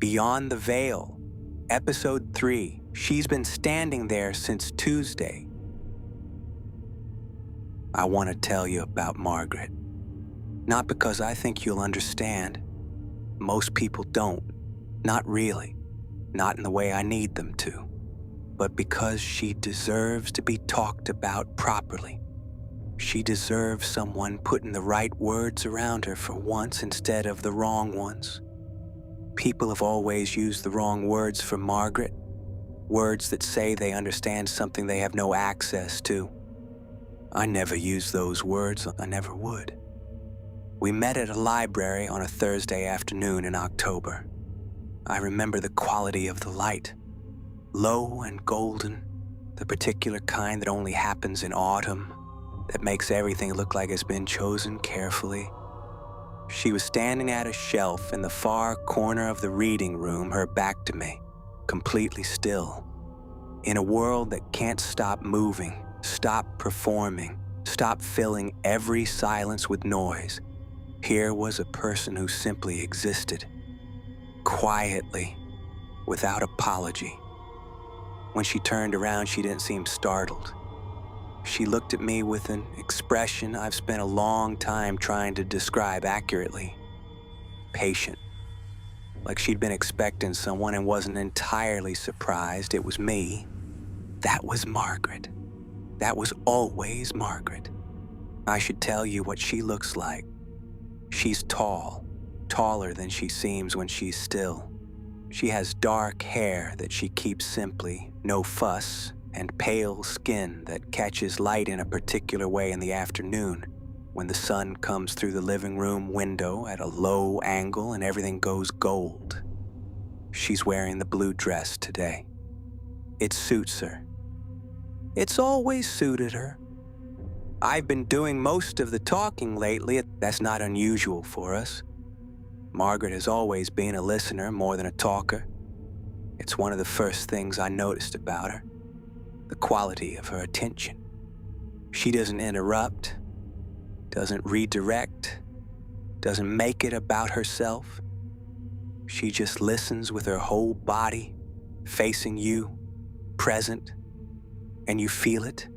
Beyond the Veil, Episode 3. She's been standing there since Tuesday. I want to tell you about Margaret. Not because I think you'll understand. Most people don't. Not really. Not in the way I need them to. But because she deserves to be talked about properly. She deserves someone putting the right words around her for once instead of the wrong ones. People have always used the wrong words for Margaret. Words that say they understand something they have no access to. I never used those words. I never would. We met at a library on a Thursday afternoon in October. I remember the quality of the light. Low and golden, the particular kind that only happens in autumn, that makes everything look like it's been chosen carefully. She was standing at a shelf in the far corner of the reading room, her back to me, completely still. In a world that can't stop moving, stop performing, stop filling every silence with noise, here was a person who simply existed, quietly, without apology. When she turned around, she didn't seem startled. She looked at me with an expression I've spent a long time trying to describe accurately. Patient. Like she'd been expecting someone and wasn't entirely surprised it was me. That was Margaret. That was always Margaret. I should tell you what she looks like. She's tall, taller than she seems when she's still. She has dark hair that she keeps simply, no fuss, and pale skin that catches light in a particular way in the afternoon when the sun comes through the living room window at a low angle and everything goes gold. She's wearing the blue dress today. It suits her. It's always suited her. I've been doing most of the talking lately. That's not unusual for us. Margaret has always been a listener more than a talker. It's one of the first things I noticed about her. The quality of her attention. She doesn't interrupt, doesn't redirect, doesn't make it about herself. She just listens with her whole body, facing you, present, and you feel it.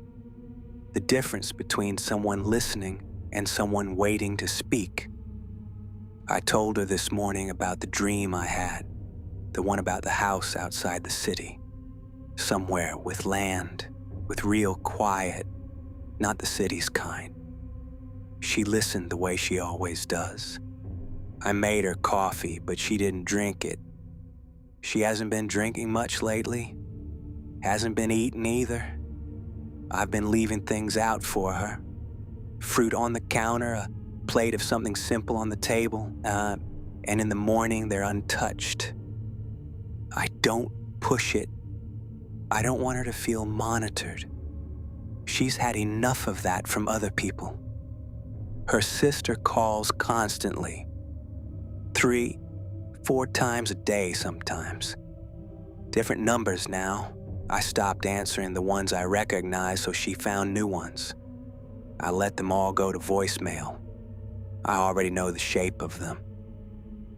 The difference between someone listening and someone waiting to speak. I told her this morning about the dream I had, the one about the house outside the city. Somewhere with land, with real quiet, not the city's kind. She listened the way she always does. I made her coffee, but she didn't drink it. She hasn't been drinking much lately, hasn't been eating either. I've been leaving things out for her. Fruit on the counter, a plate of something simple on the table, and in the morning they're untouched. I don't push it. I don't want her to feel monitored. She's had enough of that from other people. Her sister calls constantly. 3, 4 times a day sometimes. Different numbers now. I stopped answering the ones I recognized, so she found new ones. I let them all go to voicemail. I already know the shape of them.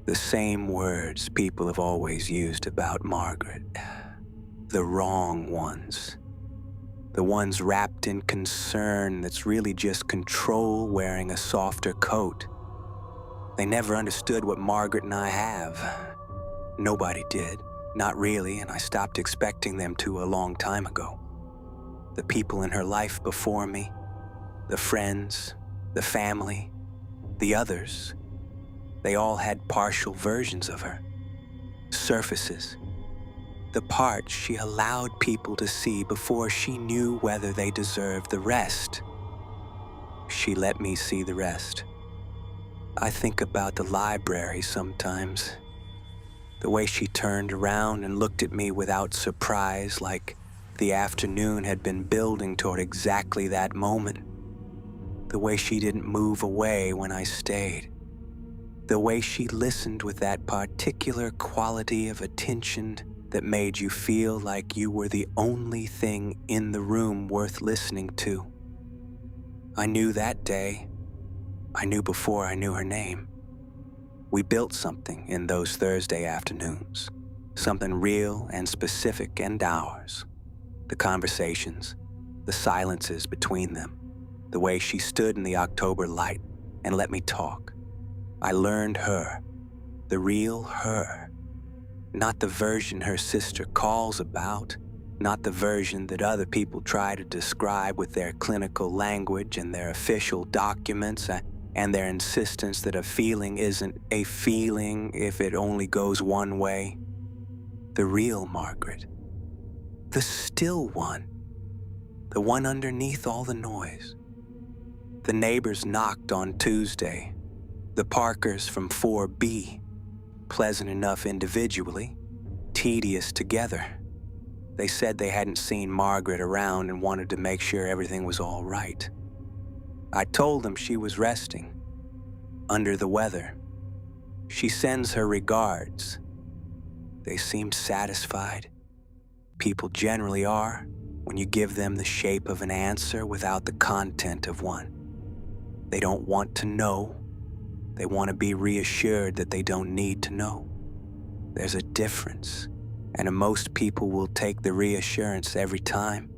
The same words people have always used about Margaret. The wrong ones. The ones wrapped in concern that's really just control wearing a softer coat. They never understood what Margaret and I have. Nobody did. Not really, and I stopped expecting them to a long time ago. The people in her life before me, the friends, the family, the others, they all had partial versions of her. Surfaces. The parts she allowed people to see before she knew whether they deserved the rest. She let me see the rest. I think about the library sometimes. The way she turned around and looked at me without surprise, like the afternoon had been building toward exactly that moment. The way she didn't move away when I stayed. The way she listened with that particular quality of attention that made you feel like you were the only thing in the room worth listening to. I knew that day. I knew before I knew her name. We built something in those Thursday afternoons, something real and specific and ours. The conversations, the silences between them, the way she stood in the October light and let me talk. I learned her, the real her, not the version her sister calls about, not the version that other people try to describe with their clinical language and their official documents and their insistence that a feeling isn't a feeling if it only goes one way. The real Margaret, the still one, the one underneath all the noise. The neighbors knocked on Tuesday, the Parkers from 4B, pleasant enough individually, tedious together. They said they hadn't seen Margaret around and wanted to make sure everything was all right. I told them she was resting, under the weather. She sends her regards. They seemed satisfied. People generally are when you give them the shape of an answer without the content of one. They don't want to know. They want to be reassured that they don't need to know. There's a difference, and most people will take the reassurance every time.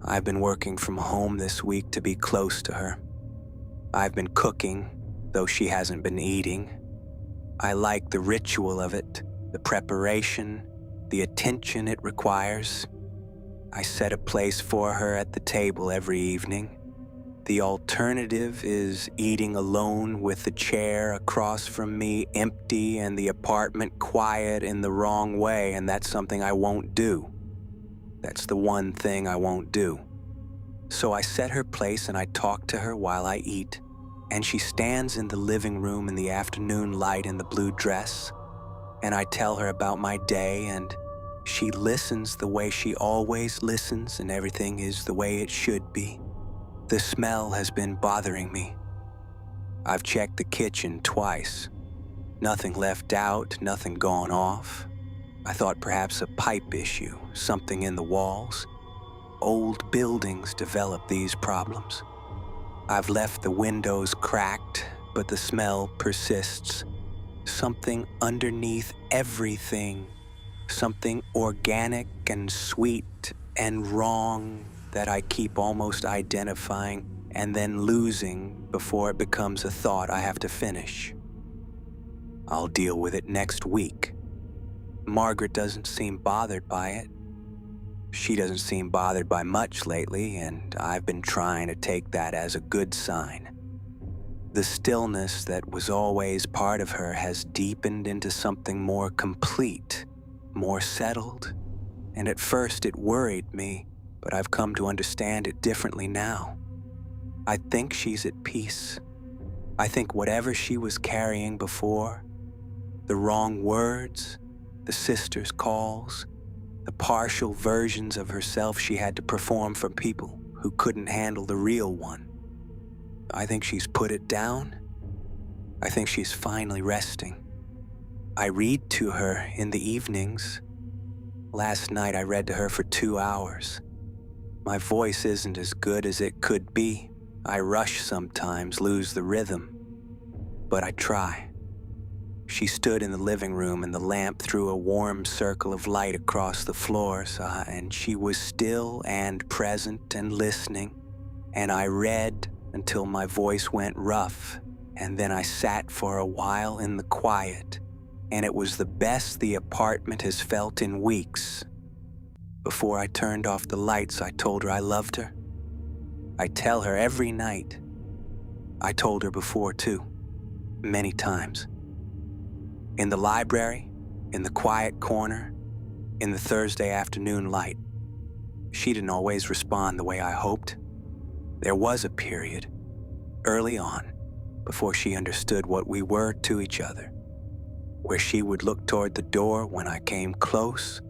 I've been working from home this week to be close to her. I've been cooking, though she hasn't been eating. I like the ritual of it, the preparation, the attention it requires. I set a place for her at the table every evening. The alternative is eating alone with the chair across from me empty and the apartment quiet in the wrong way, and that's something I won't do. That's the one thing I won't do. So I set her place and I talk to her while I eat, and she stands in the living room in the afternoon light in the blue dress, and I tell her about my day, and she listens the way she always listens, and everything is the way it should be. The smell has been bothering me. I've checked the kitchen twice. Nothing left out, nothing gone off. I thought perhaps a pipe issue, something in the walls. Old buildings develop these problems. I've left the windows cracked, but the smell persists. Something underneath everything. Something organic and sweet and wrong that I keep almost identifying and then losing before it becomes a thought I have to finish. I'll deal with it next week. Margaret doesn't seem bothered by it. She doesn't seem bothered by much lately, and I've been trying to take that as a good sign. The stillness that was always part of her has deepened into something more complete, more settled, and at first it worried me, but I've come to understand it differently now. I think she's at peace. I think whatever she was carrying before, the wrong words, the sister's calls, the partial versions of herself she had to perform for people who couldn't handle the real one, I think she's put it down. I think she's finally resting. I read to her in the evenings. Last night I read to her for 2 hours. My voice isn't as good as it could be. I rush sometimes, lose the rhythm. But I try. She stood in the living room and the lamp threw a warm circle of light across the floors, and she was still and present and listening. And I read until my voice went rough, and then I sat for a while in the quiet, and it was the best the apartment has felt in weeks. Before I turned off the lights, I told her I loved her. I tell her every night. I told her before too, many times. In the library, in the quiet corner, in the Thursday afternoon light. She didn't always respond the way I hoped. There was a period, early on, before she understood what we were to each other, where she would look toward the door when I came close,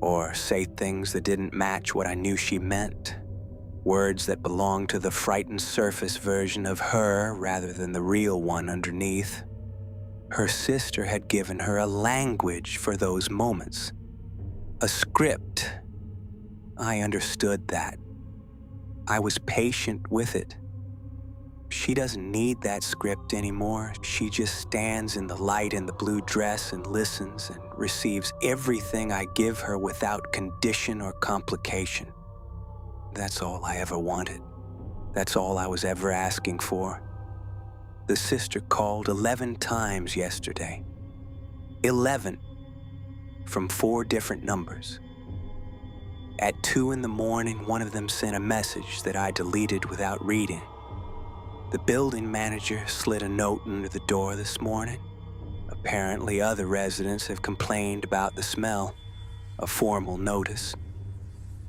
or say things that didn't match what I knew she meant, words that belonged to the frightened surface version of her rather than the real one underneath. Her sister had given her a language for those moments, a script. I understood that. I was patient with it. She doesn't need that script anymore. She just stands in the light in the blue dress and listens and receives everything I give her without condition or complication. That's all I ever wanted. That's all I was ever asking for. The sister called 11 times yesterday. 11 from 4 different numbers. At 2 in the morning, one of them sent a message that I deleted without reading. The building manager slid a note under the door this morning. Apparently, other residents have complained about the smell. A formal notice.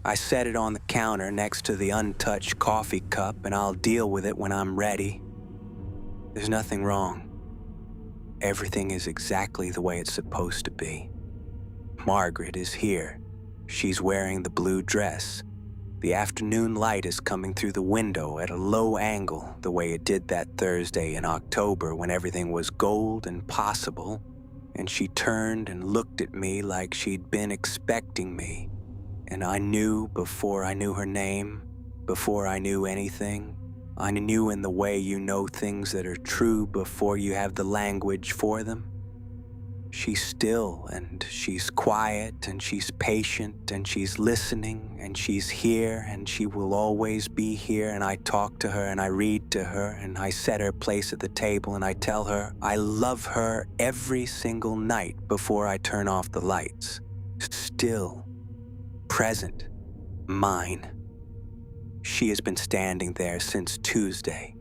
I set it on the counter next to the untouched coffee cup, and I'll deal with it when I'm ready. There's nothing wrong. Everything is exactly the way it's supposed to be. Margaret is here. She's wearing the blue dress. The afternoon light is coming through the window at a low angle, the way it did that Thursday in October when everything was gold and possible, and she turned and looked at me like she'd been expecting me. And I knew before I knew her name, before I knew anything. I knew in the way you know things that are true before you have the language for them. She's still, and she's quiet, and she's patient, and she's listening, and she's here, and she will always be here, and I talk to her, and I read to her, and I set her place at the table, and I tell her I love her every single night before I turn off the lights. Still, present, mine. She has been standing there since Tuesday.